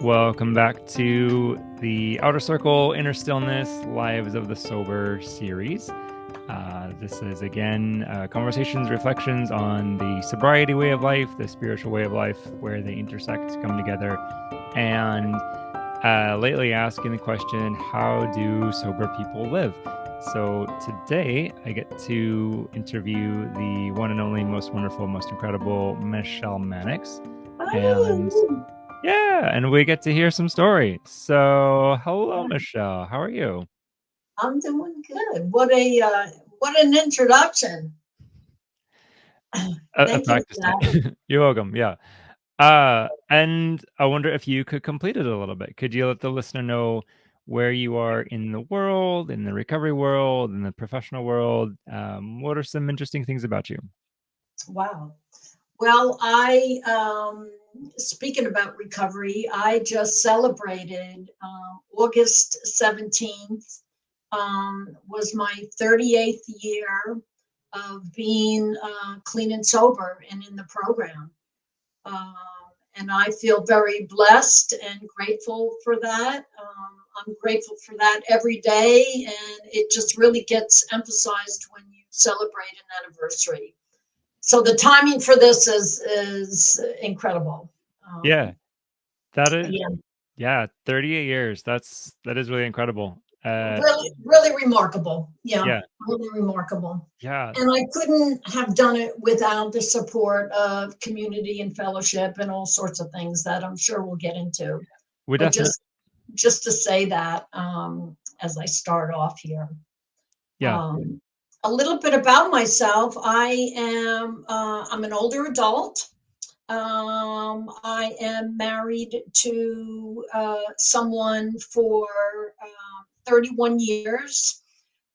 Welcome back to the Outer Circle, Inner Stillness, Lives of the Sober series. This is, again, conversations, reflections on the sobriety way of life, the spiritual way of life, where they intersect, come together, and lately asking the question, how do sober people live? So today I get to interview the one and only, most wonderful, most incredible Michele Mannix. And yeah, and we get to hear some stories. So, hello, Michele. How are you? I'm doing good. What an introduction. I Thank you practiced for that. it. You're welcome. Yeah. And I wonder if you could complete it a little bit. Could you let the listener know where you are in the world, in the recovery world, in the professional world? What are some interesting things about you? Wow. Well, I speaking about recovery, I just celebrated August 17th was my 38th year of being clean and sober and in the program. Um, and I feel very blessed and grateful for that. I'm grateful for that every day, and it just really gets emphasized when you celebrate an anniversary. So the timing for this is incredible. Yeah, that is, Yeah, yeah, 38 years. That is really incredible. really, really remarkable. Yeah, Yeah, really remarkable. yeah. And I couldn't have done it without the support of community and fellowship and all sorts of things that I'm sure we'll get into. We But definitely, just to say that as I start off here. yeah. Um, a little bit about myself. I'm an older adult. I am married to someone for 31 years.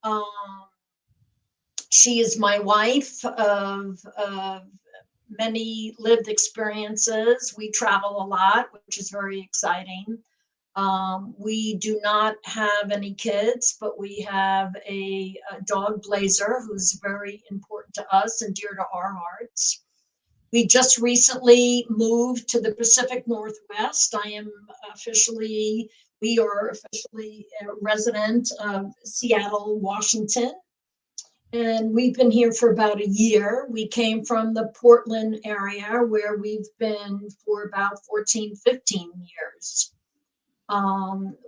Um, she is my wife of many lived experiences. We travel a lot, which is very exciting. We do not have any kids, but we have a dog, Blazer, who's very important to us and dear to our hearts. We just recently moved to the Pacific Northwest. We are officially a resident of Seattle, Washington. And we've been here for about a year. We came from the Portland area where we've been for about 14, 15 years.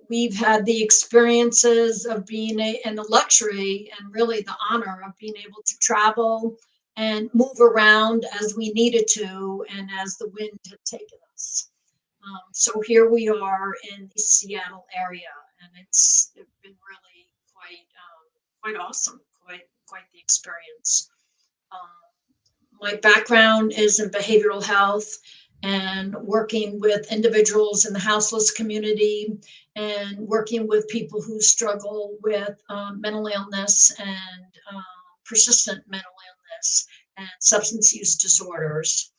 We've had the experiences of and the luxury and really the honor of being able to travel and move around as we needed to and as the wind had taken us. So here we are in the Seattle area, and it's been really quite awesome, quite the experience. My background is in behavioral health and working with individuals in the houseless community and working with people who struggle with mental illness and persistent mental illness and substance use disorders.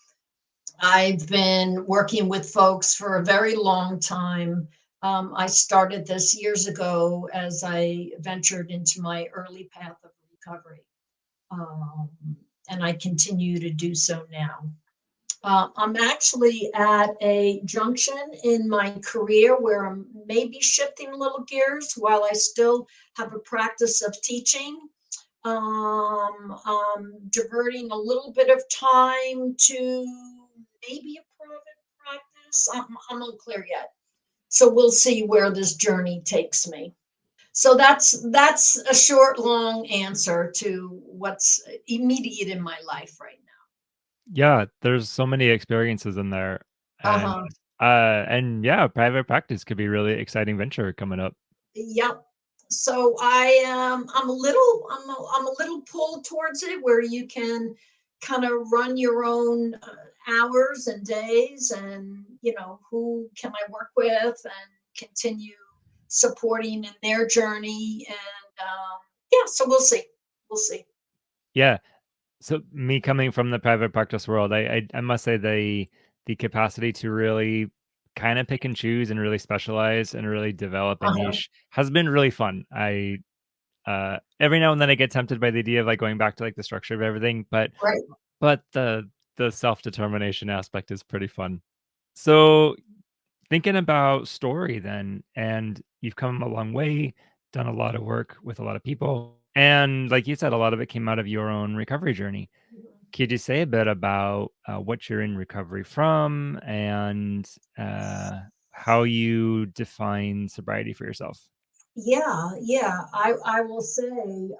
I've been working with folks for a very long time. I started this years ago as I ventured into my early path of recovery. Um, and I continue to do so now. I'm actually at a junction in my career where I'm maybe shifting a little gears while I still have a practice of teaching. Diverting a little bit of time to maybe a private practice. I'm unclear yet. So we'll see where this journey takes me. So that's a short, long answer to what's immediate in my life right Yeah, there's so many experiences in there, now. and Uh-huh. and yeah, private practice could be really exciting venture coming up. Yep. So I'm a little pulled towards it where you can kind of run your own hours and days and who can I work with and continue supporting in their journey and yeah, so we'll see. Yeah, so me coming from the private practice world, I must say the capacity to really kind of pick and choose and really specialize and really develop a Uh-huh. niche has been really fun. I every now and then I get tempted by the idea of like going back to like the structure of everything, Right. but the self-determination aspect is pretty fun. So Thinking about story then, and you've come a long way, done a lot of work with a lot of people, and like you said, a lot of it came out of your own recovery journey. Could you say a bit about what you're in recovery from and how you define sobriety for yourself? Yeah. I will say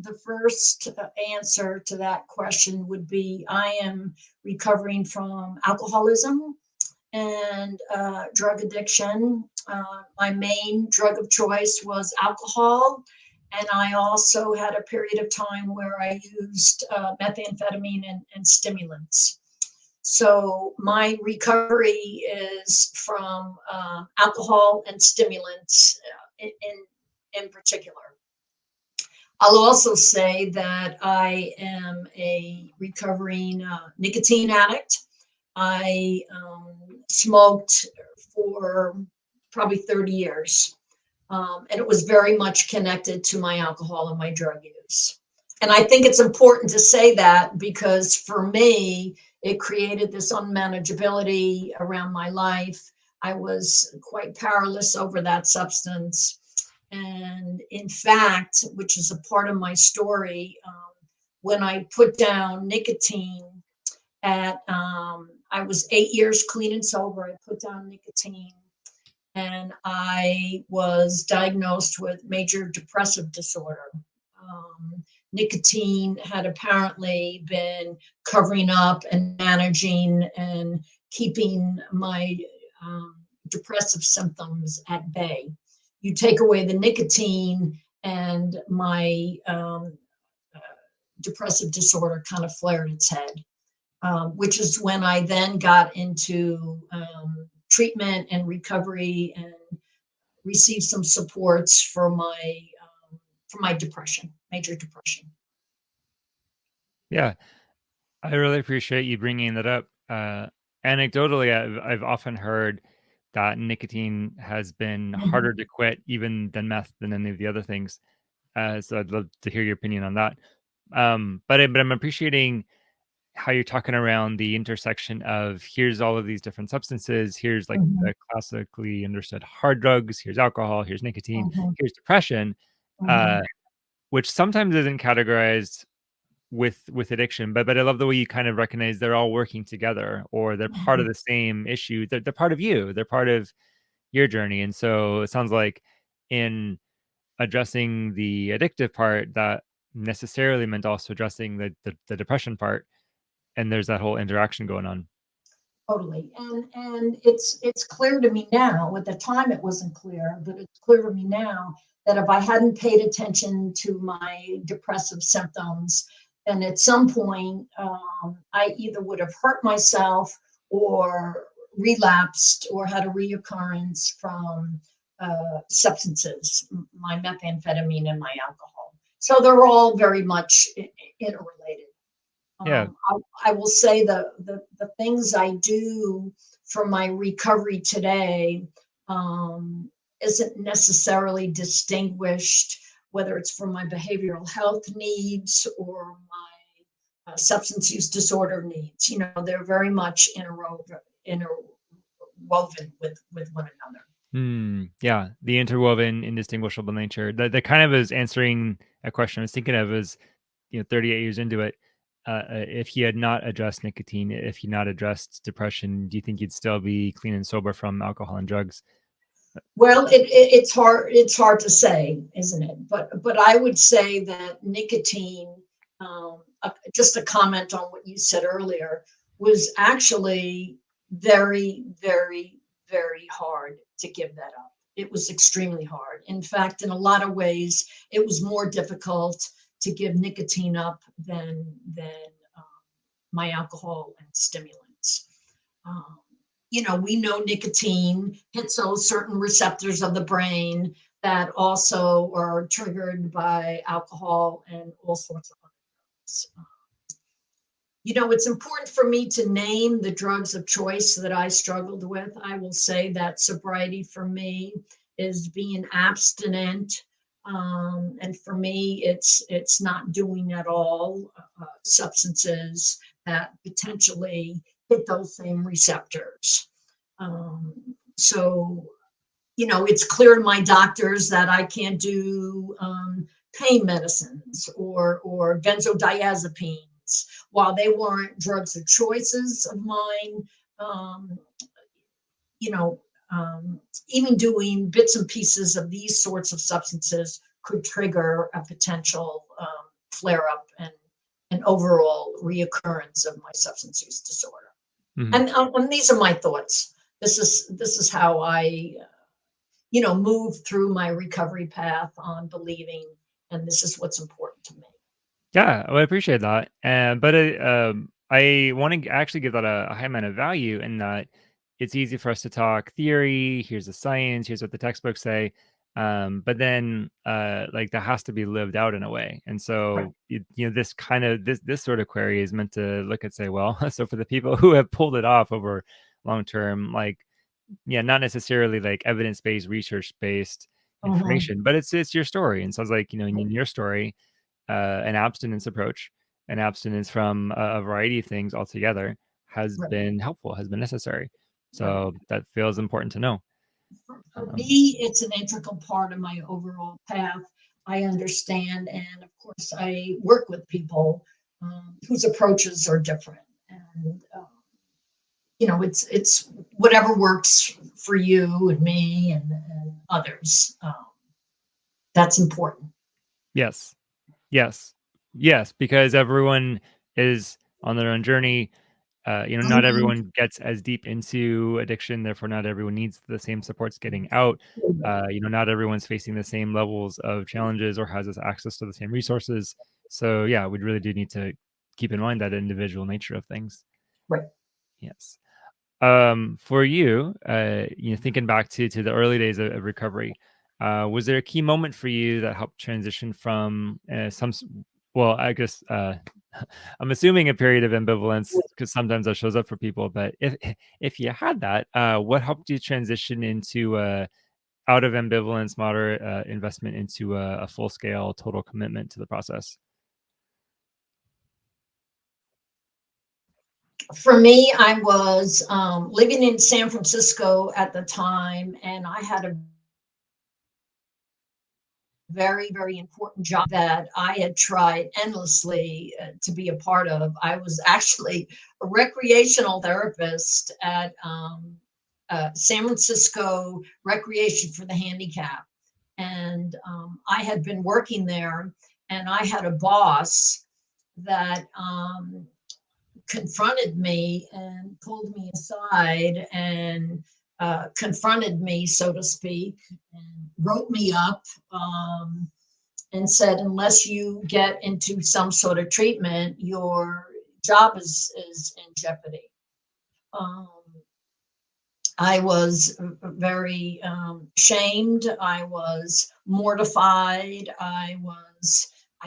the first answer to that question would be I am recovering from alcoholism and drug addiction. My main drug of choice was alcohol. And I also had a period of time where I used methamphetamine and stimulants. So my recovery is from alcohol and stimulants in particular. I'll also say that I am a recovering nicotine addict. I smoked for probably 30 years, and it was very much connected to my alcohol and my drug use. And I think it's important to say that because for me, it created this unmanageability around my life. I was quite powerless over that substance. And in fact, which is a part of my story, when I put down nicotine I was 8 years clean and sober. I put down nicotine and I was diagnosed with major depressive disorder. Nicotine had apparently been covering up and managing and keeping my um, depressive symptoms at bay. You take away the nicotine, and my uh, depressive disorder kind of flared its head, which is when I then got into treatment and recovery and received some supports for my depression, major depression. Yeah, I really appreciate you bringing that up. Anecdotally, I've often heard that nicotine has been Mhm, harder to quit even than meth than any of the other things. So I'd love to hear your opinion on that. But I'm appreciating how you're talking around the intersection of here's all of these different substances, here's like mhm, the classically understood hard drugs, here's alcohol, here's nicotine, mhm, here's depression, mhm, uh, which sometimes isn't categorized with addiction, but I love the way you kind of recognize they're all working together or they're part of mhm. the same issue. They're part of you. They're part of your journey. And so it sounds like in addressing the addictive part, that necessarily meant also addressing the depression part. And there's that whole interaction going on. Totally. And it's clear to me now. At the time it wasn't clear, but it's clear to me now that if I hadn't paid attention to my depressive symptoms, then at some point I either would have hurt myself or relapsed or had a reoccurrence from substances, my methamphetamine and my alcohol. So they're all very much interrelated. Yeah. I will say the things I do for my recovery today isn't necessarily distinguished, whether it's for my behavioral health needs or my substance use disorder needs. You know, they're very much interwoven with one another. Yeah. The interwoven, indistinguishable nature. That kind of is answering a question I was thinking of is, 38 years into it, if he had not addressed nicotine, if he not addressed depression, do you think he'd still be clean and sober from alcohol and drugs? Well, it's hard to say, isn't it? But I would say that nicotine, just a comment on what you said earlier, was actually very hard to give that up. It was extremely hard. In fact, in a lot of ways, it was more difficult to give nicotine up than um, my alcohol and stimulants. Um, you know, we know nicotine hits those certain receptors of the brain that also are triggered by alcohol and all sorts of other drugs. You know, it's important for me to name the drugs of choice that I struggled with. I will say that sobriety for me is being abstinent. And for me, it's not doing at all substances that potentially hit those same receptors. So, it's clear to my doctors that I can't do pain medicines or benzodiazepines. While they weren't drugs of choices of mine, um, you know, even doing bits and pieces of these sorts of substances could trigger a potential flare up and an overall reoccurrence of my substance use disorder. Mhm. And these are my thoughts. This is how I, move through my recovery path on believing, and this is what's important to me. Yeah, well, I appreciate that. But I want to actually give that a high amount of value in that it's easy for us to talk theory. Here's the science. Here's what the textbooks say. But then, like that has to be lived out in a way. And Right. so, this sort of query is meant to look at say, well, so for the people who have pulled it off over long term, like yeah, not necessarily like evidence based, research based Mhm. information, but it's your story. And so it's like in your story an abstinence approach, an abstinence from a variety of things altogether has Right. been helpful, has been necessary. Right. So that feels important to know. For Um, me, it's an integral part of my overall path. I understand, and of course, I work with people whose approaches are different, and it's whatever works for you and me and others. That's important. yes, yes, yes, because everyone is on their own journey. Not Mhm. everyone gets as deep into addiction, therefore, not everyone needs the same supports getting out. Not everyone's facing the same levels of challenges or has this access to the same resources. So, yeah, we really do need to keep in mind that individual nature of things. Right. Yes. For you, thinking back to the early days of recovery, was there a key moment for you that helped transition from well, I guess I'm assuming a period of ambivalence because sometimes that shows up for people. But if you had that, what helped you transition into out of ambivalence, moderate investment into a full scale total commitment to the process? For me, I was living in San Francisco at the time, and I had a very, very important job that I had tried endlessly to be a part of. I was actually a recreational therapist at San Francisco Recreation for the Handicapped. And I had been working there, and I had a boss that confronted me and pulled me aside and confronted me, so to speak, and wrote me up and said, unless you get into some sort of treatment, your job is in jeopardy. Um, I was very shamed. I was mortified. I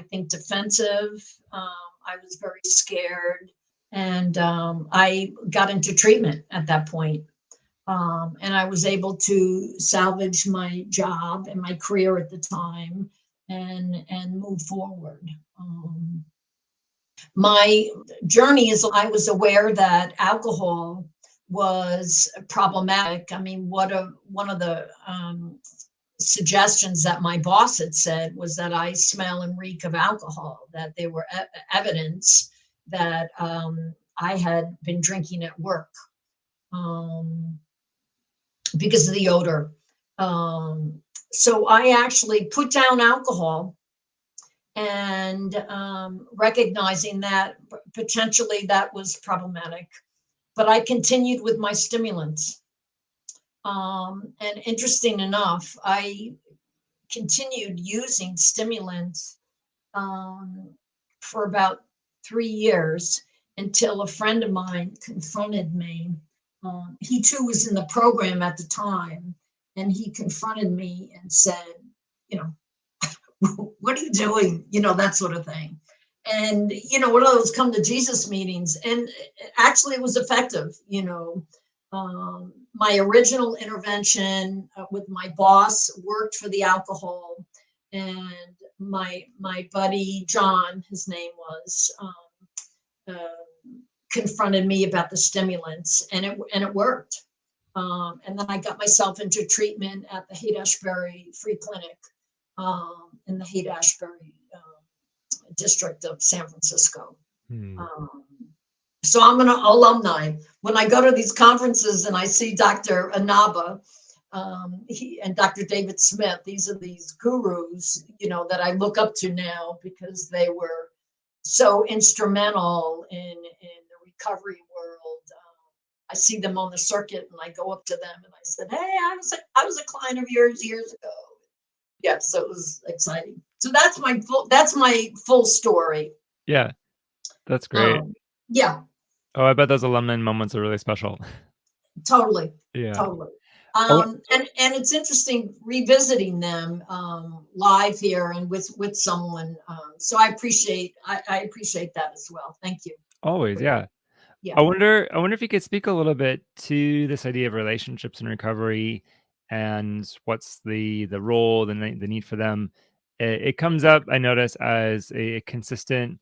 think, defensive. I was very scared. And I got into treatment at that point. And I was able to salvage my job and my career at the time and move forward. My journey is I was aware that alcohol was problematic. I mean, one of the suggestions that my boss had said was that I smell and reek of alcohol, that there were evidence that I had been drinking at work um, because of the odor. So I actually put down alcohol and recognizing that potentially that was problematic. But I continued with my stimulants. And interesting enough, I continued using stimulants um, for about 3 years until a friend of mine confronted me. He too was in the program at the time, and he confronted me and said, you know, what are you doing? That sort of thing. And, one of those come to Jesus meetings. And actually, it was effective. My original intervention with my boss worked for the alcohol. And my buddy, John, his name was, confronted me about the stimulants, and it worked. And then I got myself into treatment at the Haight-Ashbury Free Clinic in the Haight-Ashbury district of San Francisco. So I'm an alumni. When I go to these conferences and I see Dr. Anaba and Dr. David Smith, these are these gurus, that I look up to now because they were so instrumental in the recovery world. I see them on the circuit and I go up to them and I said, "Hey, I was a client of yours years ago." Yeah, so it was exciting. So that's my full story. Yeah, that's great. Yeah, Oh, I bet those alumni moments are really special. totally. Yeah. Totally. Oh, And it's interesting revisiting them live here and with someone. So I appreciate that as well. Thank you. always, yeah. Yeah. I wonder if you could speak a little bit to this idea of relationships and recovery and what's the role, the need for them. It comes up, I notice, as a consistent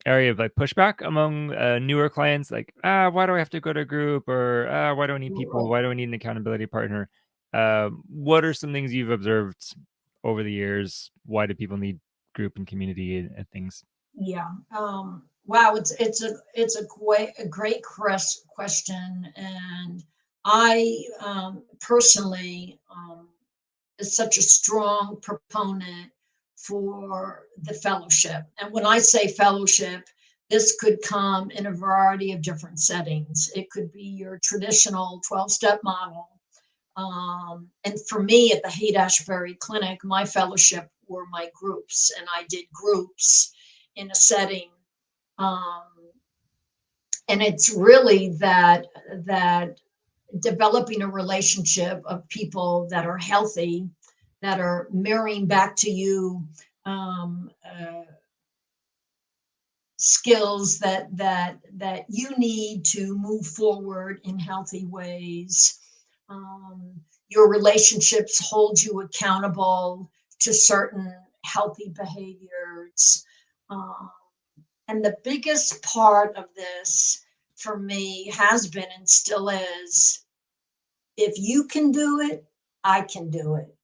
area of like pushback among newer clients, like, why do I have to go to a group? Or why do I need people? Right. Why do I need an accountability partner? What are some things you've observed over the years? Why do people need group and community and things? Yeah. Wow. It's a great question, and I personally is such a strong proponent for the fellowship. And when I say fellowship, this could come in a variety of different settings. It could be your traditional 12-step model. And for me at the Haight-Ashbury Clinic, my fellowship were my groups, and I did groups in a setting. Um, and it's really that developing a relationship of people that are healthy, that are mirroring back to you skills that you need to move forward in healthy ways. Your relationships hold you accountable to certain healthy behaviors. Um, and the biggest part of this for me has been and still is, if you can do it, I can do it.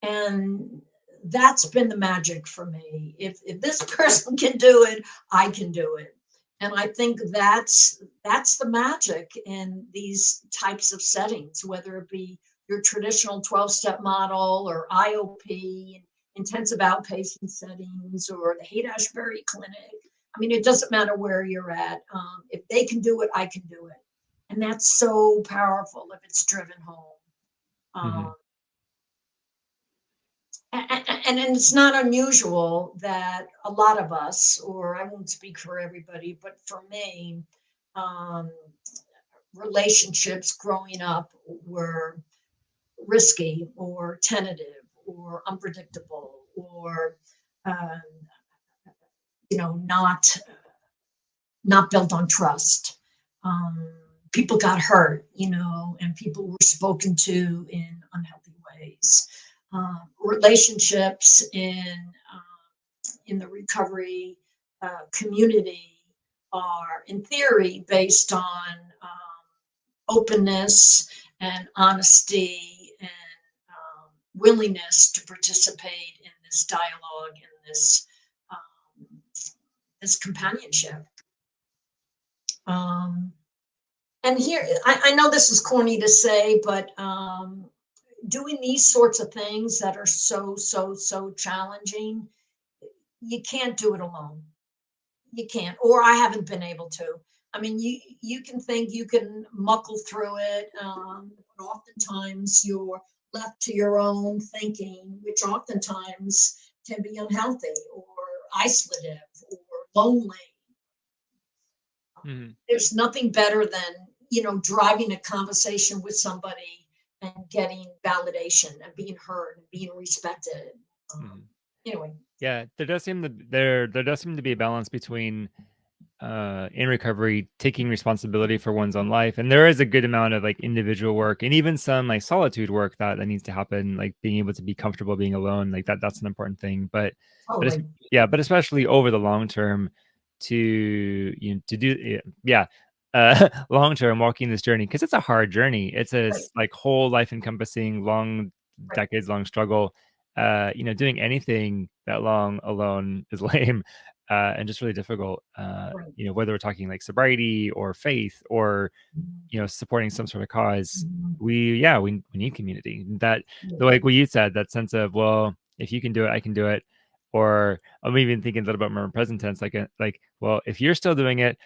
And that's been the magic for me. If this person can do it, I can do it. And I think that's the magic in these types of settings, whether it be your traditional 12-step model or IOP, intensive outpatient settings, or the Haight-Ashbury Clinic. I mean, it doesn't matter where you're at. If they can do it, I can do it. And that's so powerful if it's driven home. Hmm. And it's not unusual that a lot of us, or I won't speak for everybody, but for me, um, relationships growing up were risky or tentative or unpredictable or um, not built on trust. Um, People got hurt, and people were spoken to in unhealthy ways. Relationships in the recovery community are, in theory, based on openness and honesty and willingness to participate in this dialogue and this companionship. And here, I know this is corny to say, but doing these sorts of things that are so challenging, you can't do it alone. You can't, or I haven't been able to. I mean, you can think you can muckle through it, but oftentimes you're left to your own thinking, which oftentimes can be unhealthy or isolative or lonely. Hmm. There's nothing better than, driving a conversation with somebody and getting validation and being heard and being respected. Hmm. Anyway, Yeah, there does seem to be a balance between in recovery taking responsibility for one's own life, and there is a good amount of like individual work and even some like solitude work that needs to happen, like being able to be comfortable being alone, like that's an important thing. But totally. yeah, but especially over the long term to to do, yeah. long term walking this journey, because it's a hard journey. It's a Right, like whole life encompassing, long, right, decades long struggle. Doing anything that long alone is lame, and just really difficult. right. Whether we're talking like sobriety or faith or Mhm, supporting some sort of cause, mhm. we need community. That, Yeah, like what you said, that sense of, well, if you can do it, I can do it. Or I'm even thinking a little bit more in present tense, like, well, if you're still doing it,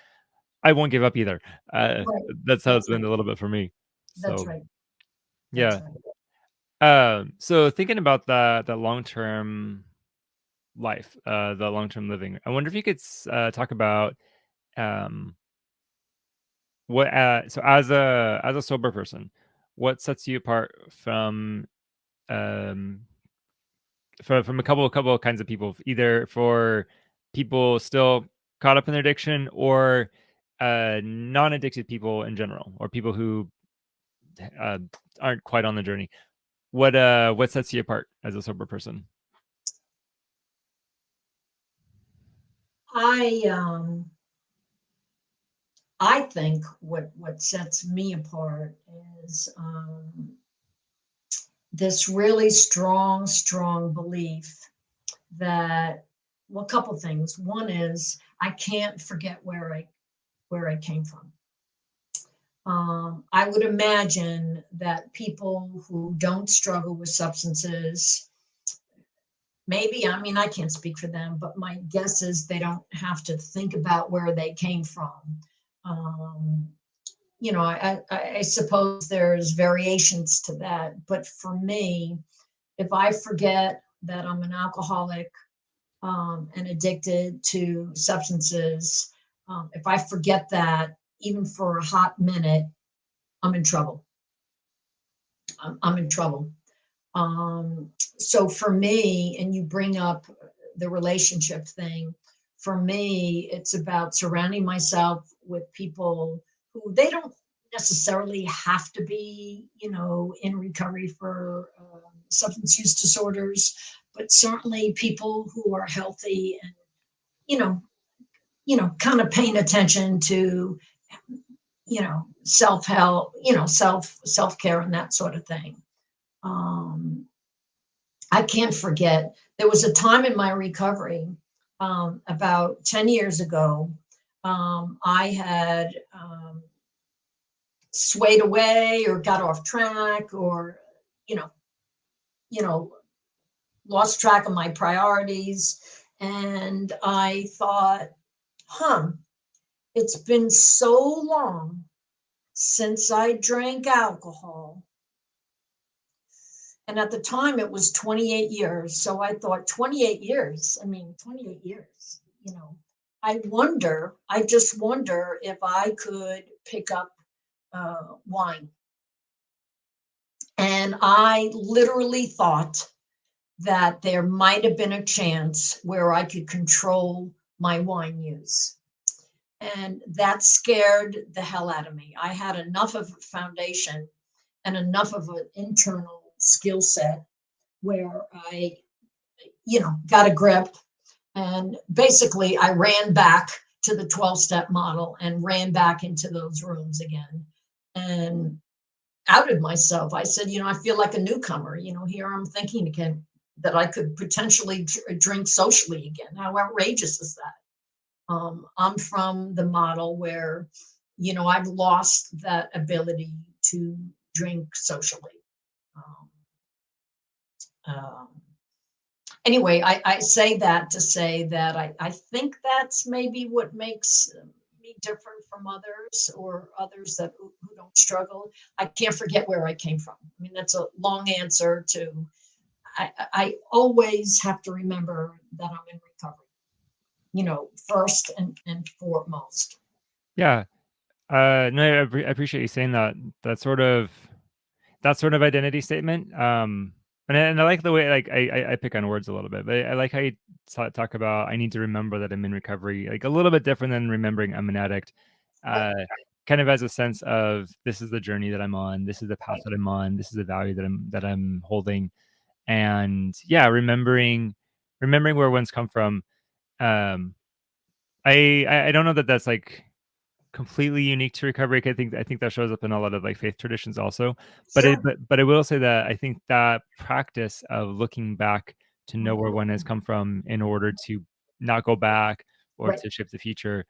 I won't give up either. Uh, right. that's how it's That's been a right. little bit for me. That's So right. That's yeah. right. So thinking about the long term life, the long term living, I wonder if you could talk about um, what. So as a sober person, what sets you apart um, from a couple of kinds of people, either for people still caught up in their addiction, or non-addicted people in general, or people who uh, aren't quite on the journey. What sets you apart as a sober person? I I think what sets me apart is this really strong belief that, well, a couple things. One is I can't forget where I came from. I would imagine that people who don't struggle with substances, maybe, I mean, I can't speak for them, but my guess is they don't have to think about where they came from. Um, I suppose there's variations to that, but for me, if I forget that I'm an alcoholic and addicted to substances, if I forget that even for a hot minute, I'm in trouble. I'm in trouble. So for me, and you bring up the relationship thing, for me, it's about surrounding myself with people who they don't necessarily have to be, in recovery for substance use disorders, but certainly people who are healthy and, you know, kind of paying attention to, self-help, self-care and that sort of thing. Um, I can't forget, there was a time in my recovery, about 10 years ago. I had swayed away or got off track or, you know, you know, lost track of my priorities. And I thought, huh, it's been so long since I drank alcohol. And at the time, it was 28 years. So I thought, 28 years, I mean, 28 years, I just wonder if I could pick up wine. And I literally thought that there might have been a chance where I could control my wine use. And that scared the hell out of me. I had enough of a foundation and enough of an internal skill set where I, got a grip. And basically, I ran back to the 12-step model and ran back into those rooms again and outed myself. I said, I feel like a newcomer. Here I'm thinking again that I could potentially drink socially again. How outrageous is that? I'm from the model where, I've lost that ability to drink socially. Um, um, anyway, I say that to say that I think that's maybe what makes me different from others or others that who don't struggle. I can't forget where I came from. I mean, that's a long answer to, I always have to remember that I'm in recovery, first and foremost. Yeah. No, I appreciate you saying that. That sort of that sort of identity statement. And I like the way, like, I pick on words a little bit, but I like how you talk about, I need to remember that I'm in recovery, like a little bit different than remembering I'm an addict. Right, Uh, Kind of as a sense of, this is the journey that I'm on, this is the path right, that I'm on, this is the value that I'm holding, and yeah, remembering where one's come from. Um, I don't know that that's like. completely unique to recovery. I think that shows up in a lot of like faith traditions also. Sure. But I will say that I think that practice of looking back to know where one has come from in order to not go back or Right. to shift the future.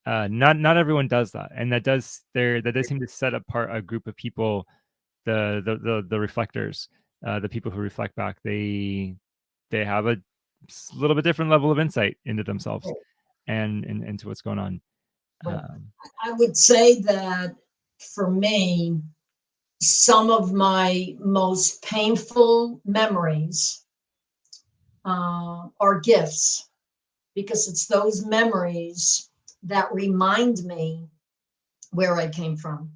Not everyone does that, and that does seem to set apart a group of people, the reflectors, the people who reflect back. They have a little bit different level of insight into themselves Right. and into what's going on. Right. Um, I would say that for me, some of my most painful memories are gifts, because it's those memories that remind me where I came from.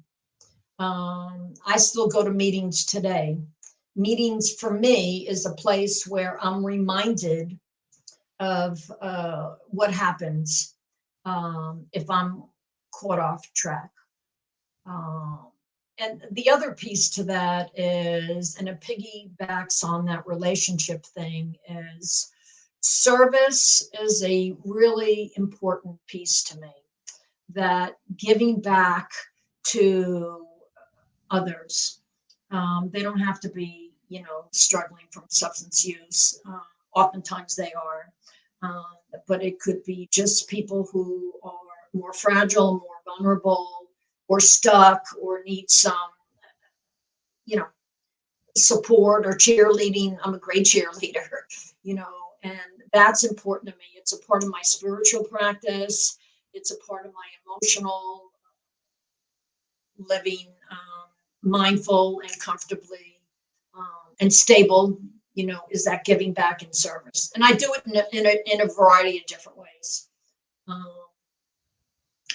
I still go to meetings today. Meetings for me is a place where I'm reminded of what happens if I'm caught off track. Um, and the other piece to that is, and it piggybacks on that relationship thing, is service is a really important piece to me. That giving back to others, they don't have to be, struggling from substance use. Oftentimes they are, but it could be just people who are more fragile, more vulnerable, or stuck, or need some, you know, support or cheerleading. I'm a great cheerleader, you know, and that's important to me. It's a part of my spiritual practice. It's a part of my emotional living, mindful and comfortably, and stable, is that giving back in service. And I do it in a variety of different ways. Um,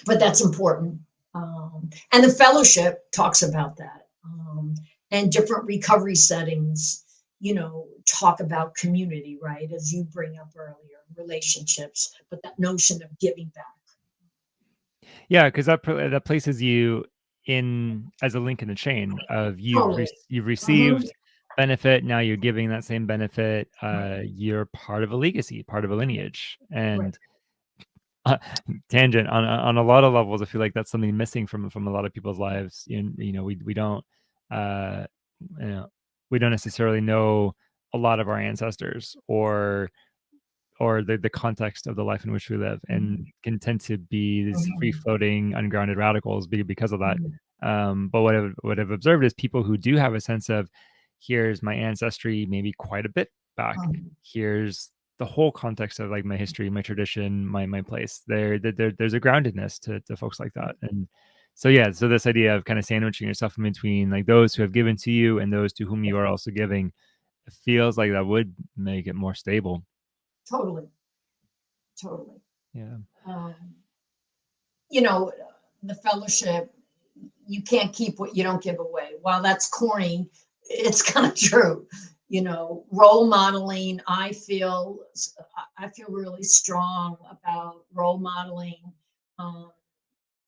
but that's important. And the fellowship talks about that. And different recovery settings, talk about community, right? As you bring up earlier, relationships, but that notion of giving back. Yeah, because that places you in as a link in the chain of Totally. you've Mhm. received benefit, now you're giving that same benefit. Right, You're part of a legacy, part of a lineage, right. and uh, tangent on a lot of levels. I feel like that's something missing from a lot of people's lives. We don't uh, you know we don't necessarily know a lot of our ancestors or the context of the life in which we live, and Mhm, can tend to be these free mhm, floating ungrounded radicals because of that. mhm, But what I've observed is people who do have a sense of, here's my ancestry maybe quite a bit back, mhm. here's the whole context of like my history, my tradition, my place, there's a groundedness to folks like that. And so yeah, so this idea of kind of sandwiching yourself in between like those who have given to you and those to whom Yeah, you are also giving, it feels like that would make it more stable. totally, totally. Yeah. Um, you know, the fellowship, you can't keep what you don't give away. While that's corny, it's kind of true. Role modeling, I feel really strong about role modeling. Um,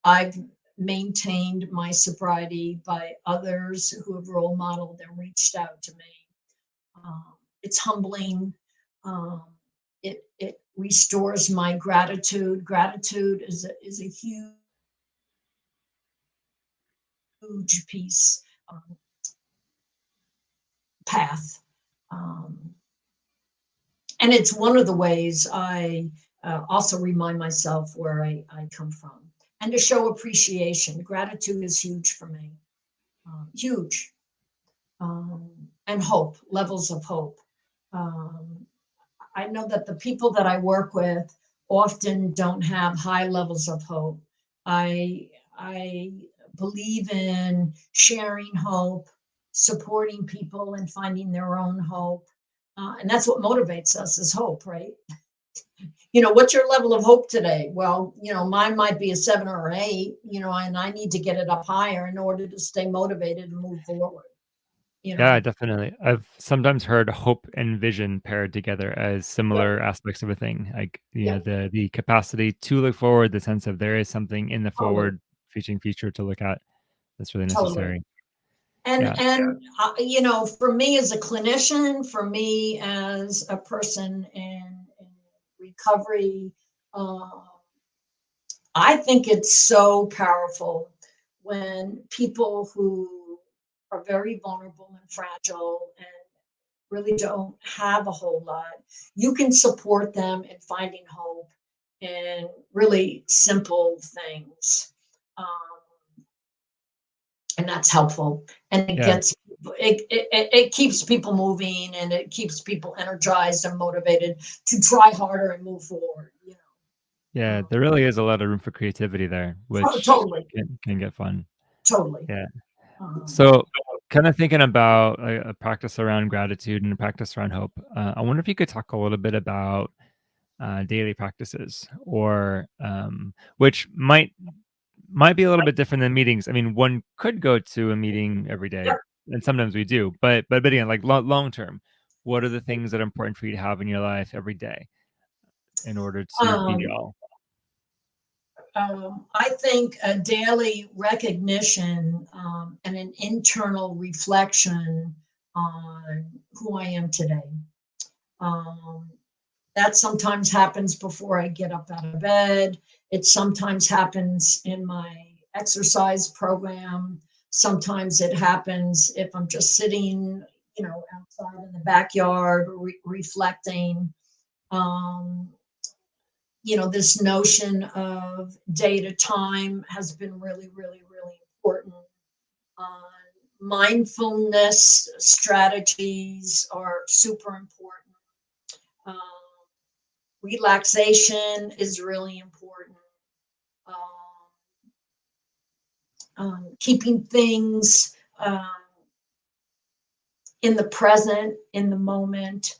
I've maintained my sobriety by others who have role modeled and reached out to me. It's humbling. Um, it restores my gratitude. Gratitude is a huge piece, um, path. Um, and it's one of the ways I also remind myself where I come from, and to show appreciation. Gratitude is huge for me, huge. And hope, levels of hope. Um, I know that the people that I work with often don't have high levels of hope. I believe in sharing hope, supporting people and finding their own hope. And that's what motivates us, is hope, right? What's your level of hope today? Well, mine might be a 7 or 8, and I need to get it up higher in order to stay motivated and move forward, you Yeah, know? definitely. I've sometimes heard hope and vision paired together as Yep, similar aspects of a thing. Like, yep, the capacity to look forward, the sense of there is something in the totally, forward featuring future to look at that's really totally. necessary. And Yeah. for me as a clinician, for me as a person in recovery, uh, I think it's so powerful when people who are very vulnerable and fragile and really don't have a whole lot, you can support them in finding hope in really simple things. Um, and that's helpful. And it Yeah. gets it keeps people moving and it keeps people energized and motivated to try harder and move forward, you know. Yeah, there really is a lot of room for creativity there, which Totally, can get fun. totally. Yeah. Um, So, kind of thinking about a practice around gratitude and a practice around hope, I wonder if you could talk a little bit about daily practices, or which might be a little bit different than meetings. I mean, one could go to a meeting every day, yep. and sometimes we do, but again, like long term, what are the things that are important for you to have in your life every day in order to be Um, well? I think a daily recognition and an internal reflection on who I am today. Um, that sometimes happens before I get up out of bed. It sometimes happens in my exercise program. Sometimes it happens if I'm just sitting, outside in the backyard, reflecting. Um, this notion of date at time has been really, really, really important. Uh, Mindfulness strategies are super important. Um, Relaxation is really important. Um, Keeping things in the present, in the moment.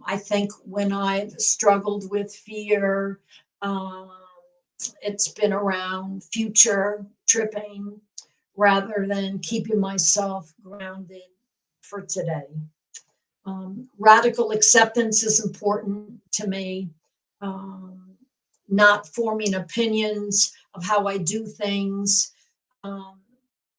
I think when I've struggled with fear, um, it's been around future tripping rather than keeping myself grounded for today. Radical acceptance is important to me. Um, Not forming opinions of how I do things, um,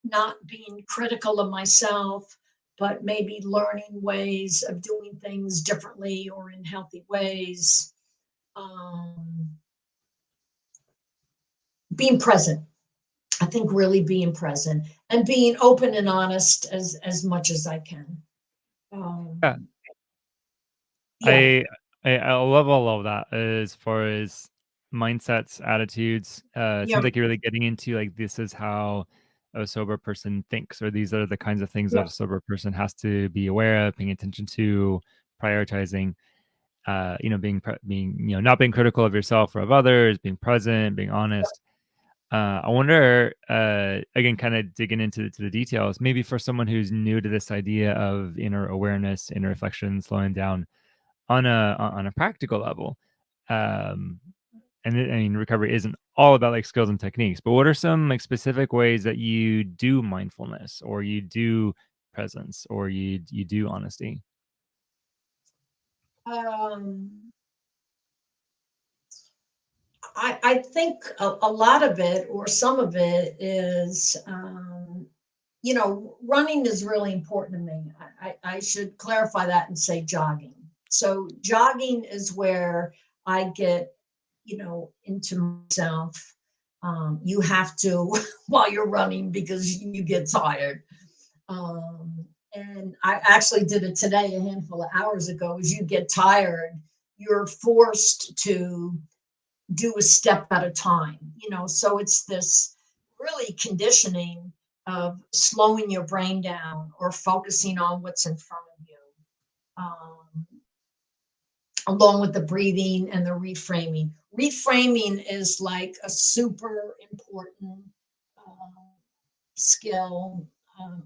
not being critical of myself, but maybe learning ways of doing things differently or in healthy ways. Um, Being present. I think really being present and being open and honest as much as I can. Yeah. Um, yeah, I I love all of that as far as mindsets, attitudes. It yeah, seems like you're really getting into, like, this is how a sober person thinks, or these are the kinds of things yeah. that a sober person has to be aware of, paying attention to, prioritizing. Being, not being critical of yourself or of others, being present, being honest. I wonder, again, kind of digging into to the details, maybe for someone who's new to this idea of inner awareness, inner reflection, slowing down on a practical level. Um, I mean, recovery isn't all about like skills and techniques, but what are some like specific ways that you do mindfulness, or you do presence, or you do honesty? Um, I think a lot of it or some of it is, running is really important to me. I should clarify that and say jogging. So jogging is where I get, into myself. You have to while you're running because you get tired. And I actually did it today a handful of hours ago. As you get tired, you're forced to do a step at a time, so it's this really conditioning of slowing your brain down or focusing on what's in front of you, um, along with the breathing and the reframing is like a super important um, skill,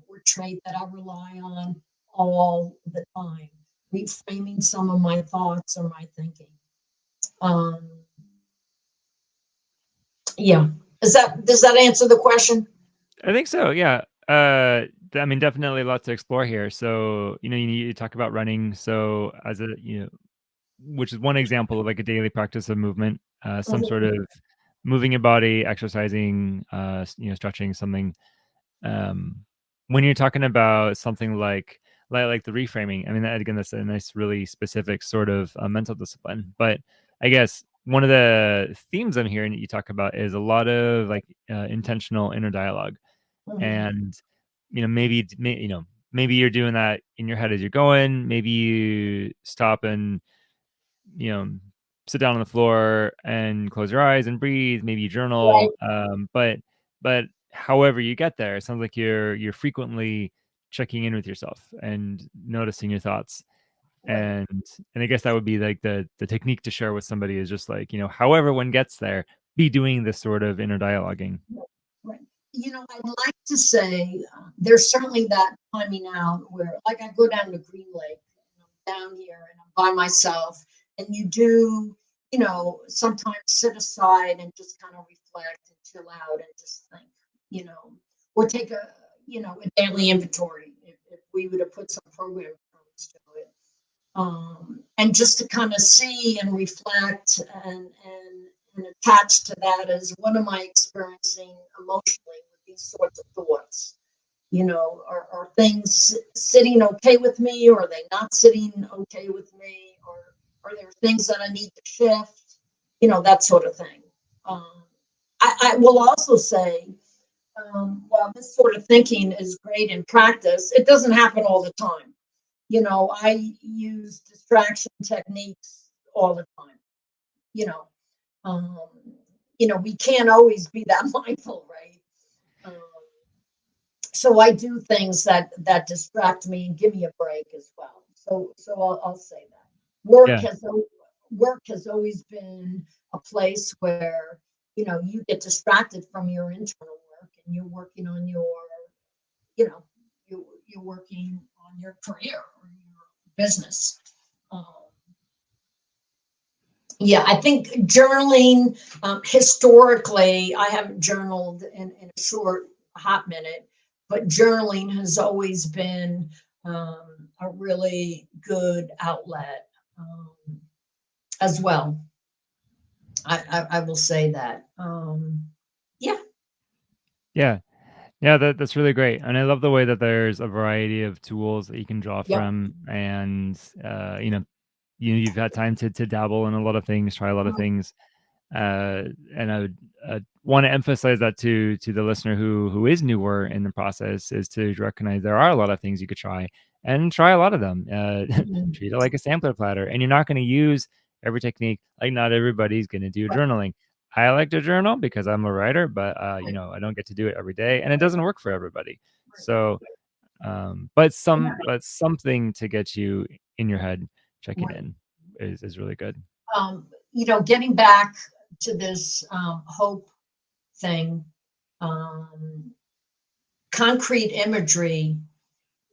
or trait that I rely on all the time, reframing some of my thoughts or my thinking. um, Yeah. Does that answer the question? I think so. Yeah. I mean, definitely lots to explore here. So, you talk about running. So, as a, which is one example of like a daily practice of movement, some sort Mhm. of moving your body, exercising, stretching something. When you're talking about something like the reframing, I mean, that, again, that's a nice, really specific sort of mental discipline. But I guess one of the themes I'm hearing that you talk about is a lot of like intentional inner dialogue. Mhm. And maybe you're doing that in your head as you're going. Maybe you stop and you know sit down on the floor and close your eyes and breathe. Maybe you Right, journal. But however you get there, it sounds like you're frequently checking in with yourself and noticing your thoughts. right. And I guess that would be like the technique to share with somebody is just like, however one gets there, be doing this sort of inner dialoguing. Right. I'd like to say there's certainly that timing out where, like, I go down to Green Lake, and I'm down here and I'm by myself, and you do, sometimes sit aside and just kind of reflect and chill out and just think, you know, or take a daily inventory if we would have put some program to it. And just to kind of see and reflect and attached to that is what am I experiencing emotionally with these sorts of thoughts? Are things sitting okay with me, or are they not sitting okay with me, or are there things that I need to shift? That sort of thing. Um, I will also say, while this sort of thinking is great in practice, it doesn't happen all the time. I use distraction techniques all the time. You know, um, we can't always be that mindful, right? Um, so I do things that distract me and give me a break as well. So I'll say that work Yeah. has work has always been a place where you get distracted from your internal work and you're working on you know you're working on your career or your business. Um, yeah, I think journaling, historically, I haven't journaled in a short hot minute, but journaling has always been a really good outlet as well. I will say that. Yeah, Yeah. Yeah, that's really great, and I love the way that there's a variety of tools that you can draw yep. from, and you've had time to dabble in a lot of things, try a lot of Mhm. things, and I would want to emphasize that to the listener who is newer in the process is to recognize there are a lot of things you could try and try a lot of them. Mhm. Treat it like a sampler platter, and you're not going to use every technique. Like not everybody's going to do Right, journaling. I like to journal because I'm a writer, but right, I don't get to do it every day, and it doesn't work for everybody. right. So, but something to get you in your head checking Right. in is really good. Getting back to this hope thing, um, concrete imagery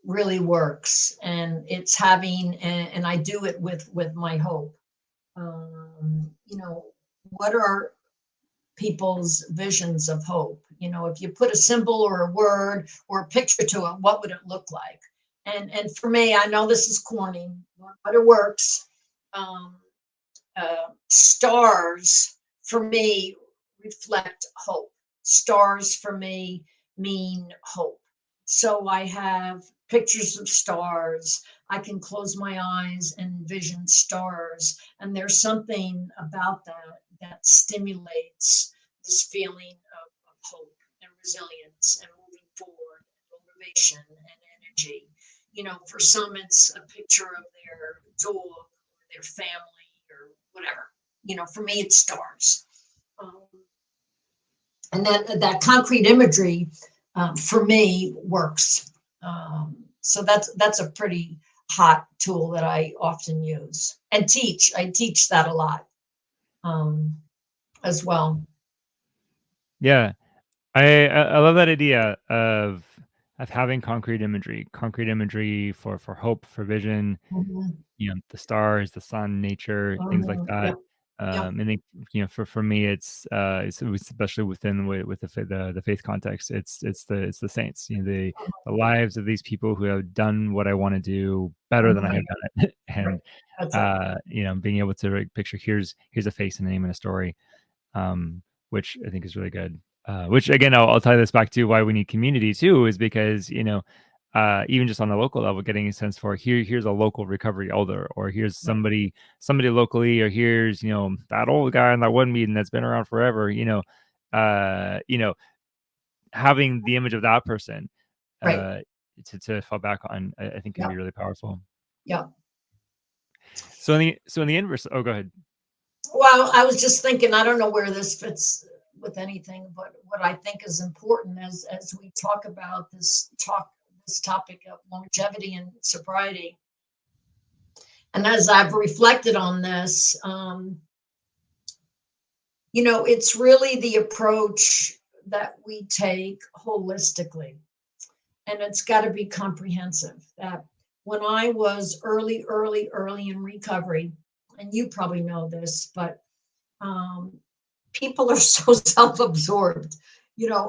really works, and it's having and I do it with my hope. What are people's visions of hope? If you put a symbol or a word or a picture to it, what would it look like? And for me, I know this is corny, but it works. um, Stars for me reflect hope. Stars for me mean hope. So I have pictures of stars. I can close my eyes and envision stars. And there's something about that stimulates this feeling of hope and resilience and moving forward, and motivation and energy. For some, it's a picture of their dog or their family or whatever. For me, it's stars. Um, and that concrete imagery for me works. So that's a pretty hot tool that I often use and teach. I teach that a lot um, as well. Yeah. I love that idea of having concrete imagery for hope, for vision, Mhm, the stars, the sun, nature, things like mhm, that. yep, yep, And think for me, it's especially within with the faith context. It's the saints, the lives of these people who have done what I want to do better than I mhm, have done it, right. and That's right. being able to picture here's a face and a name and a story, um, which I think is really good. Which again, I'll tie this back to why we need community too, is because even just on the local level, getting a sense for here's a local recovery elder, or here's Right. somebody locally, or here's that old guy in that one meeting that's been around forever. Uh, you know, having the image of that person Right. uh, to fall back on, I think can Yeah. be really powerful. Yeah. So in the inverse, oh, go ahead. Well, I was just thinking, I don't know where this fits with anything, but what I think is important as we talk about this topic of longevity and sobriety, and as I've reflected on this, it's really the approach that we take holistically, and it's got to be comprehensive. That when I was early in recovery, and you probably know this, but um, people are so self-absorbed.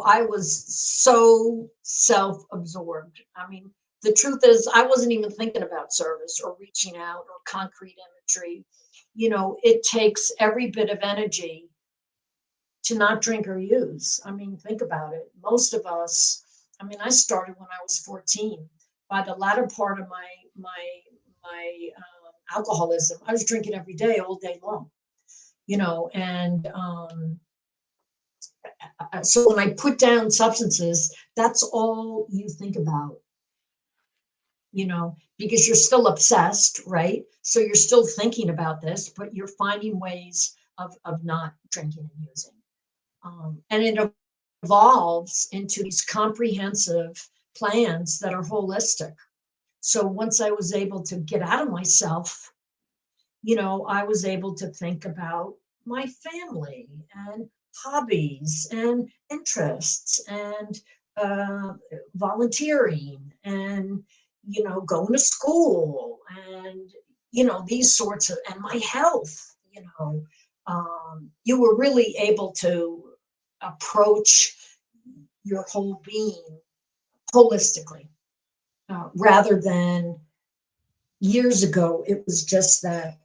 I was so self-absorbed. I mean, the truth is, I wasn't even thinking about service or reaching out or concrete imagery. It takes every bit of energy to not drink or use. I mean, think about it. Most of us, I mean, I started when I was 14. By the latter part of my alcoholism, I was drinking every day, all day long. And so when I put down substances, that's all you think about, because you're still obsessed, right? So you're still thinking about this, but you're finding ways of not drinking and using. And it evolves into these comprehensive plans that are holistic. So once I was able to get out of myself, I was able to think about my family and hobbies and interests and uh, volunteering and, going to school and, these sorts of, and my health, you were really able to approach your whole being holistically, rather than years ago, it was just that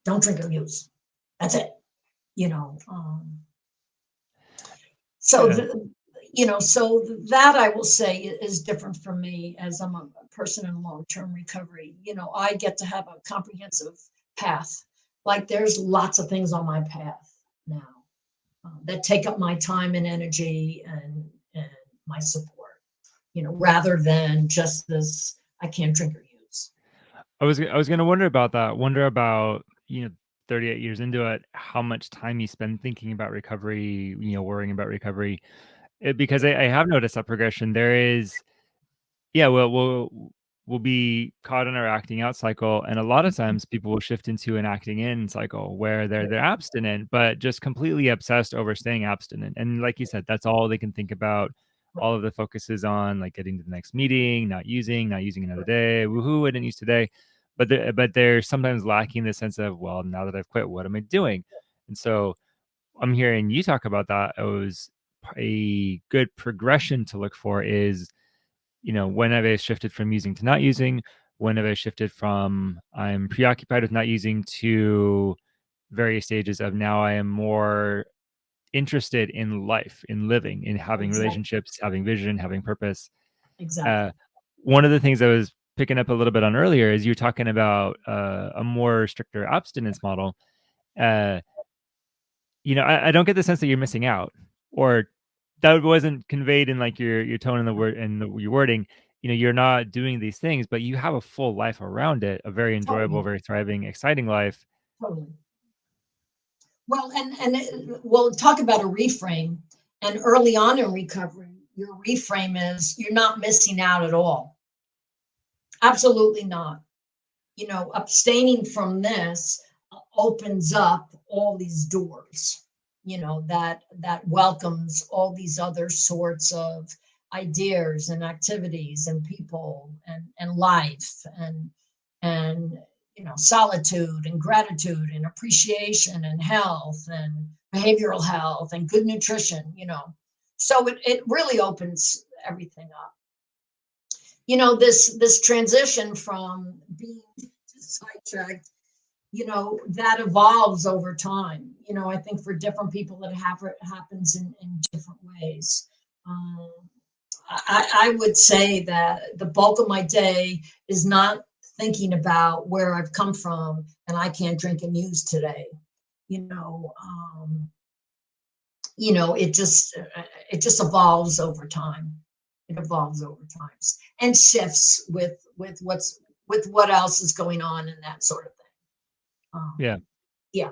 don't drink or use. That's it. You know, um, so Yeah. the, so that I will say is different for me as I'm a person in long-term recovery. I get to have a comprehensive path. Like there's lots of things on my path now that take up my time and energy and my support. Rather than just this, I can't drink or use. I was gonna wonder about that. Wonder about 38 years into it, how much time you spend thinking about recovery, worrying about recovery. Because I have noticed that progression. There is, yeah, we'll be caught in our acting out cycle, and a lot of times people will shift into an acting in cycle where they're abstinent, but just completely obsessed over staying abstinent. And like you said, that's all they can think about. All of the focus is on like getting to the next meeting, not using another day. Woohoo! I didn't use today, but they're sometimes lacking the sense of, well, now that I've quit, what am I doing? And so I'm hearing you talk about that. It was a good progression to look for is, when have I shifted from using to not using? When have I shifted from I'm preoccupied with not using to various stages of now I am more interested in life, in living, in having Exactly. relationships, having vision, having purpose. Uh, Exactly. one of the things I was picking up a little bit on earlier is you're talking about a more stricter abstinence model. Uh, I don't get the sense that you're missing out, or that wasn't conveyed in like your tone and the word and your wording. You're not doing these things, but you have a full life around it, a very enjoyable, Totally. very thriving, exciting life. Totally. Well, we'll talk about a reframe. And early on in recovery, your reframe is you're not missing out at all. Absolutely not. Abstaining from this opens up all these doors, that welcomes all these other sorts of ideas and activities and people and life and solitude and gratitude and appreciation and health and behavioral health and good nutrition. So it really opens everything up. This transition from being sidetracked, that evolves over time. I think for different people it happens in different ways. um, I would say that the bulk of my day is not thinking about where I've come from and I can't drink and use today. You know, it just evolves over time. It evolves over time and shifts with what else is going on and that sort of thing. Yeah. Yeah.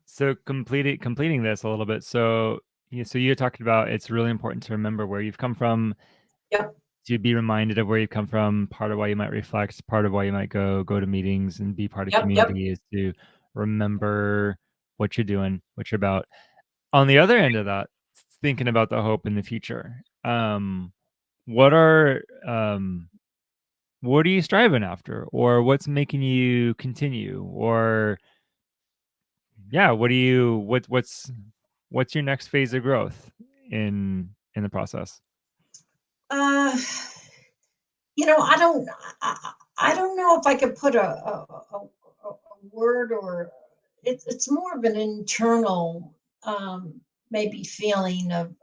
So completing this a little bit. So you talked about it's really important to remember where you've come from, Yep. to be reminded of where you've come from. Part of why you might reflect, part of why you might go to meetings and be part of Yep. Yep. community is to remember what you're doing, what you're about. On the other end of that, thinking about the hope in the future. What are what are you striving after, or what's making you continue, or yeah, what's your next phase of growth in the process? Uh, I don't know if I could put a word or it's more of an internal, maybe feeling of,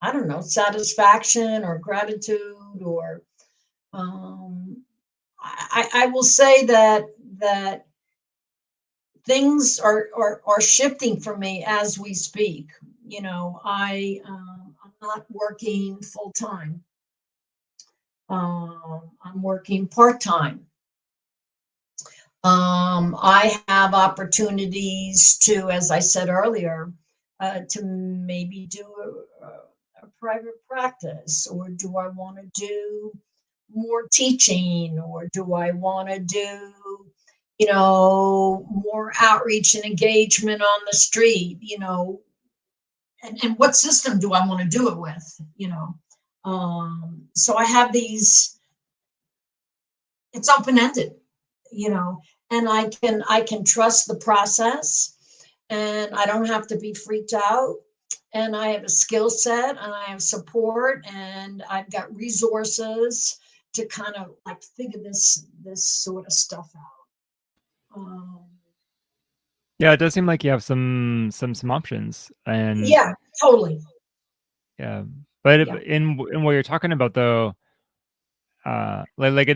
I don't know, satisfaction or gratitude or, um, I will say that things are shifting for me as we speak. I'm not working full time. I'm working part time. I have opportunities to, as I said earlier, to maybe do a private practice, or do I want to do more teaching, or do I want to do, more outreach and engagement on the street, and what system do I want to do it with? So I have these, it's open ended, you know, and I can trust the process, and I don't have to be freaked out. And I have a skill set, and I have support, and I've got resources to kind of like figure this sort of stuff out. Yeah, it does seem like you have some options, and Yeah, totally. yeah, but Yeah, in what you're talking about though, like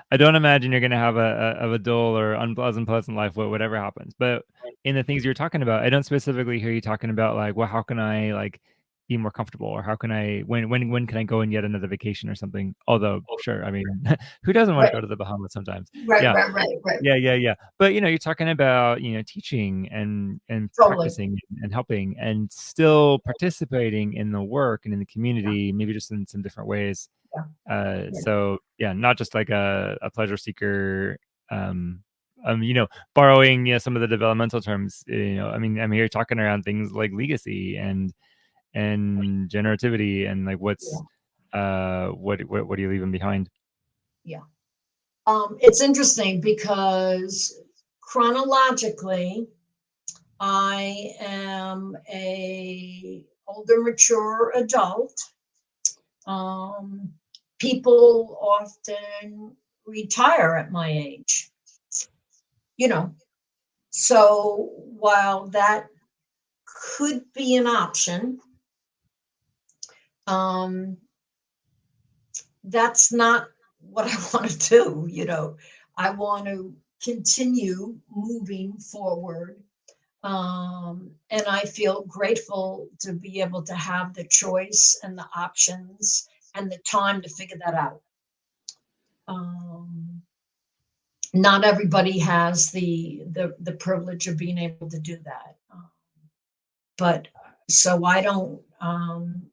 I don't imagine you're gonna have a dull or unpleasant life, whatever happens. But in the things you're talking about, I don't specifically hear you talking about like, well, how can I like be more comfortable, or how can I when can I go on yet another vacation or something? Although, sure, I mean, who doesn't want to right, go to the Bahamas sometimes? right, Yeah, right, right, right. yeah. But you're talking about teaching and Totally. practicing and helping and still participating in the work and in the community, maybe just in some different ways. Yeah, yeah, So yeah, not just like a pleasure seeker. Um, borrowing some of the developmental terms. I mean, I'm here talking around things like legacy and generativity and like yeah, what are you leaving behind? yeah. It's interesting because chronologically, I am a older, mature adult. Um, People often retire at my age, you know. So while that could be an option, um, that's not what I want to do. I want to continue moving forward. And I feel grateful to be able to have the choice and the options and the time to figure that out. Um, Not everybody has the privilege of being able to do that. But so I don't want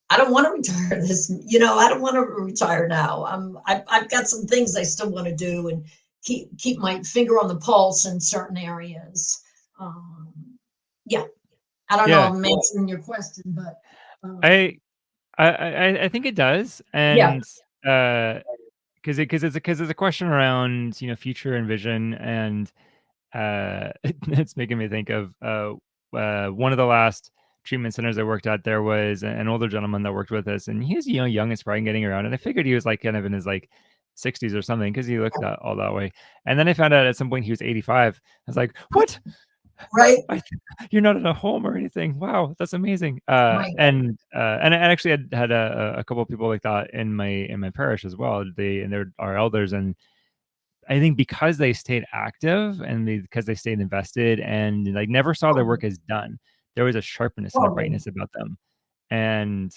to retire I don't want to retire now. I've got some things I still want to do and keep my finger on the pulse in certain areas. Um, yeah, I don't know Yeah, if I'm answering your question, but I I think it does, yeah, and because it's a question around future and vision, and it's making me think of one of the last treatment centers I worked at. There was an older gentleman that worked with us, and he was young and spry and getting around, and I figured he was like kind of in his like 60s or something because he looked all that way. And then I found out at some point he was 85. I was like, what? Right, You're not in a home or anything. Wow, that's amazing. right. And I actually had a couple of people like that in my parish as well. They're our elders, and I think because they stayed active and because they stayed invested and like never saw their Totally, work as done, there was a sharpness and a totally. brightness about them. And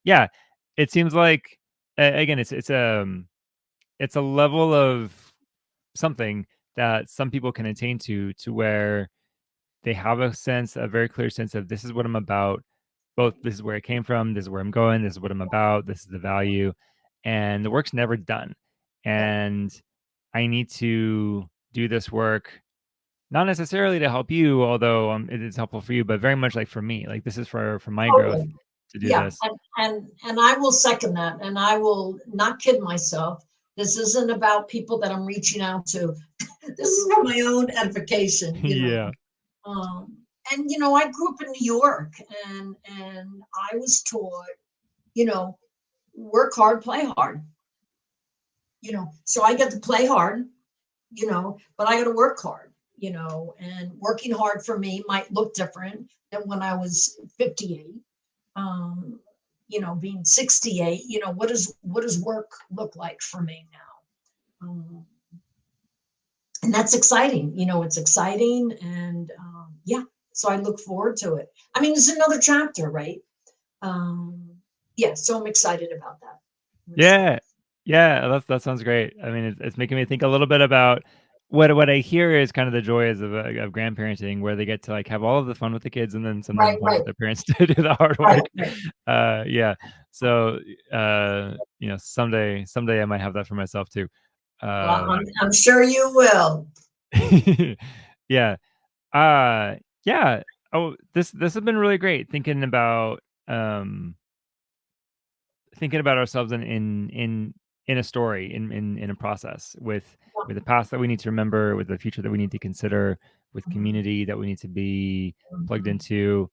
yeah, it seems like again, it's a level of something that some people can attain to where they have a very clear sense of this is what I'm about. Both this is where I came from, this is where I'm going, this is what I'm about, this is the value, and the work's never done. Yeah, And I need to do this work not necessarily to help you, although it is helpful for you, but very much like for me. Like this is for my growth totally. to do Yeah, this. and I will second that, and I will not kid myself. This isn't about people that I'm reaching out to. This is for my own edification, you know. Yeah. Um, and you know, I grew up in New York, and I was taught, you know, work hard, play hard. You know, so I get to play hard, you know, but I got to work hard, you know, and working hard for me might look different than when I was 58. Um, you know, being 68, you know, what does work look like for me now? And that's exciting, you know, it's exciting, and yeah, so I look forward to it. I mean, it's another chapter, right? Um, yeah, so I'm excited about that. I'm excited. Yeah. Yeah, that sounds great. I mean, it's making me think a little bit about what I hear is kind of the joys of grandparenting, where they get to like have all of the fun with the kids and then Right, sometimes right, want their parents to do the hard right, work. right. Yeah. So, someday I might have that for myself too. Um, I'm sure you will. yeah. Uh, yeah. Oh, this has been really great um thinking about ourselves in a story, in a process with the past that we need to remember, with the future that we need to consider, with community that we need to be plugged Mhm. into,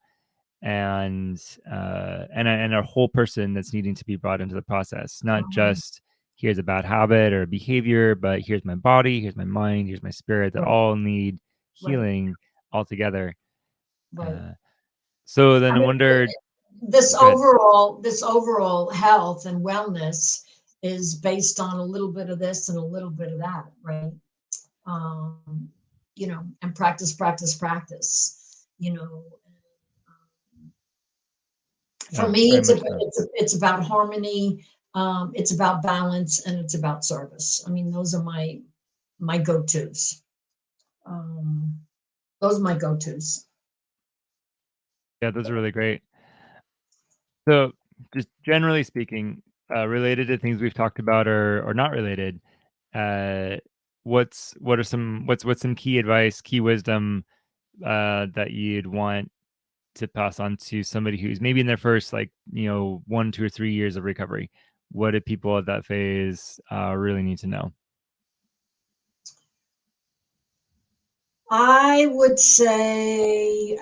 and and a whole person that's needing to be brought into the process. Not Mhm. just here's a bad habit or a behavior, but here's my body, here's my mind, here's my spirit that Right, all need right, healing all together. right. Uh, so then I I mean, wondered, this good. this overall health and wellness is based on a little bit of this and a little bit of that, right? Um, you know, and practice, practice, practice. You know, for Yeah, me, very much so. it's about harmony. It's about balance, and it's about service. I mean, those are my go tos. Um, those are my go tos. Yeah, those are really great. So, just generally speaking, related to things we've talked about or not related, uh, what's some key advice, key wisdom that you'd want to pass on to somebody who's maybe in their first 1, 2, or 3 years of recovery? What do people at that phase really need to know? I would say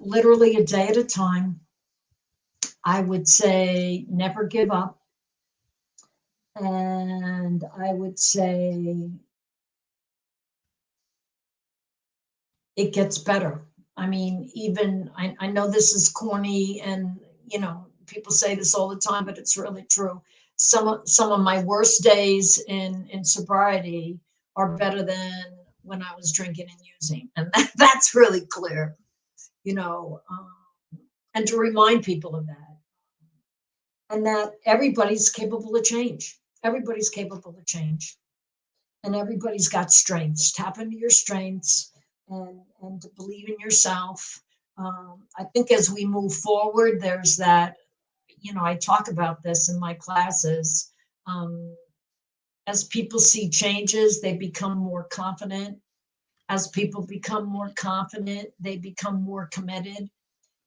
literally a day at a time. I would say never give up. And I would say it gets better. I mean, even I know this is corny, and you know, people say this all the time, but it's really true. Some of my worst days in sobriety are better than when I was drinking and using. And that's really clear, you know, and to remind people of that, and that everybody's capable of change. Everybody's capable of change, and everybody's got strengths. Tap into your strengths, and to believe in yourself. I think as we move forward, there's that. You know, I talk about this in my classes. Um, as people see changes, they become more confident. As people become more confident, they become more committed.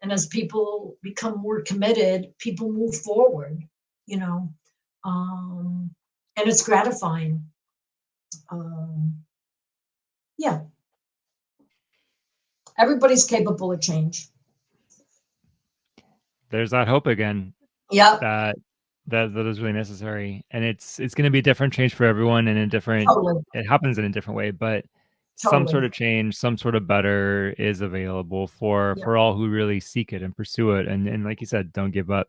And as people become more committed, people move forward, you know. Um, and it's gratifying. Um, yeah, everybody's capable of change. There's that hope again. Yep. That that is really necessary, and it's going to be a different change for everyone, and Totally, it happens in a different way, but some totally. sort of change, some sort of better is available Yeah, for all who really seek it and pursue it, and like you said, don't give up,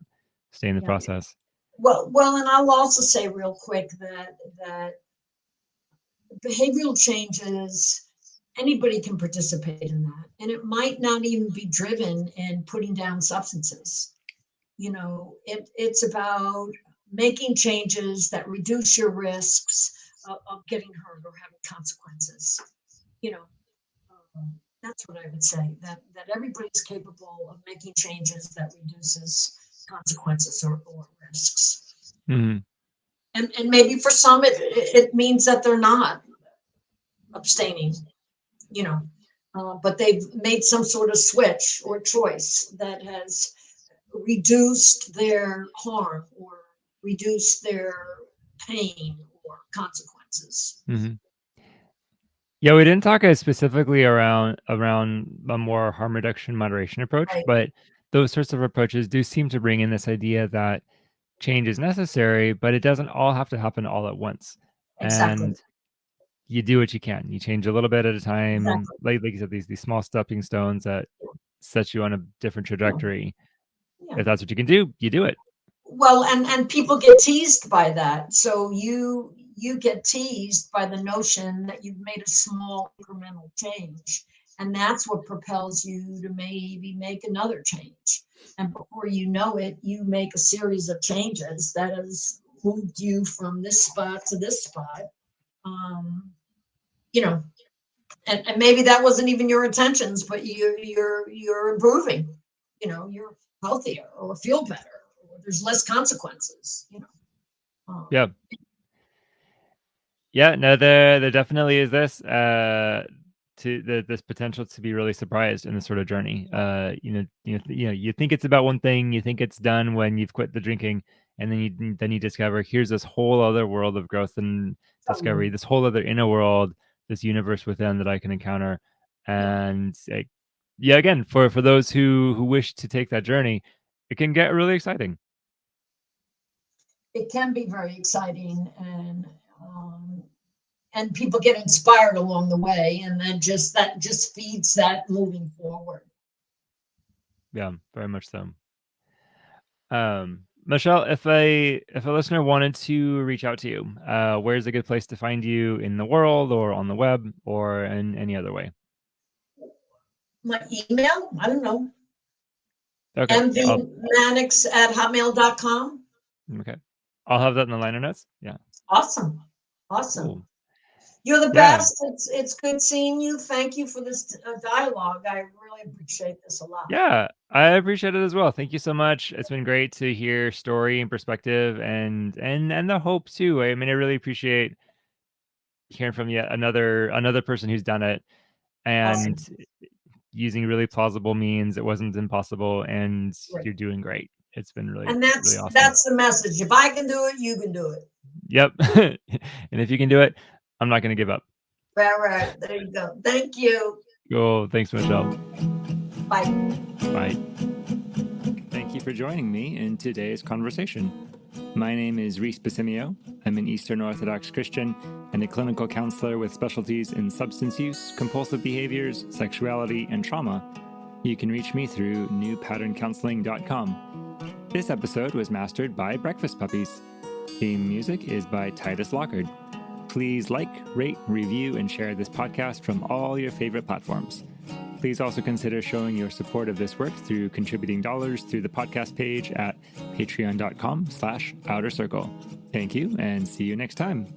stay in the yeah. process. Well, and I'll also say real quick that behavioral changes, anybody can participate in that, and it might not even be driven in putting down substances. It's about making changes that reduce your risks of getting hurt or having consequences. You know, that's what I would say. That everybody's capable of making changes that reduces consequences or risks. Mhm. And maybe for some it means that they're not abstaining. You know, but they've made some sort of switch or choice that has reduced their harm or reduced their pain or consequences. Mhm. Yeah, we didn't talk specifically around a more harm reduction moderation approach, Right. but those sorts of approaches do seem to bring in this idea that change is necessary, but it doesn't all have to happen all at once. Exactly. And you do what you can. You change a little bit at a time, Exactly. like you said, these small stepping stones that set you on a different Yeah. trajectory. Yeah. If that's what you can do, you do it. Well, and people get teased by that. So you get teased by the notion that you've made a small incremental change, and that's what propels you to maybe make another change. And before you know it, you make a series of changes that has moved you from this spot to this spot. Um, you know, and maybe that wasn't even your intentions, but you're improving. You're healthier or feel better, or there's less consequences. Yeah. Yeah, no, there definitely is this this potential to be really surprised in this sort of journey. Yeah, You think it's about one thing, you think it's done when you've quit the drinking, and then you discover here's this whole other world of growth and discovery, totally. this whole other inner world, this universe within that I can encounter. Yeah, And yeah, again, for those who wish to take that journey, it can get really exciting. it can be very exciting, and people get inspired along the way, and then just feeds that moving forward. Yeah, very much so. Michelle, if a listener wanted to reach out to you, where's a good place to find you in the world or on the web or in any other way? My email, I don't know, Okay. mvmannix@hotmail.com. Okay. I'll have that in the liner notes. Yeah. Awesome. Awesome. Cool. You're the Yeah. best. It's good seeing you. Thank you for this dialogue. I really appreciate this a lot. Yeah. I appreciate it as well. Thank you so much. It's been great to hear story and perspective and the hope too. I mean, I really appreciate hearing from yet another person who's done it and Awesome. using really plausible means. It wasn't impossible, and Great. you're doing great. It's been And really that's awesome. that's the message. If I can do it, you can do it. Yep. And if you can do it, I'm not going to give up. All right. There you go. Thank you. Cool. Thanks, Michelle. Bye. Bye. Thank you for joining me in today's conversation. My name is Reese Basimio. I'm an Eastern Orthodox Christian and a clinical counselor with specialties in substance use, compulsive behaviors, sexuality, and trauma. You can reach me through newpatterncounseling.com. This episode was mastered by Breakfast Puppies. Theme music is by Titus Lockard. Please like, rate, review, and share this podcast from all your favorite platforms. Please also consider showing your support of this work through contributing dollars through the podcast page at patreon.com/outercircle. Thank you, and see you next time.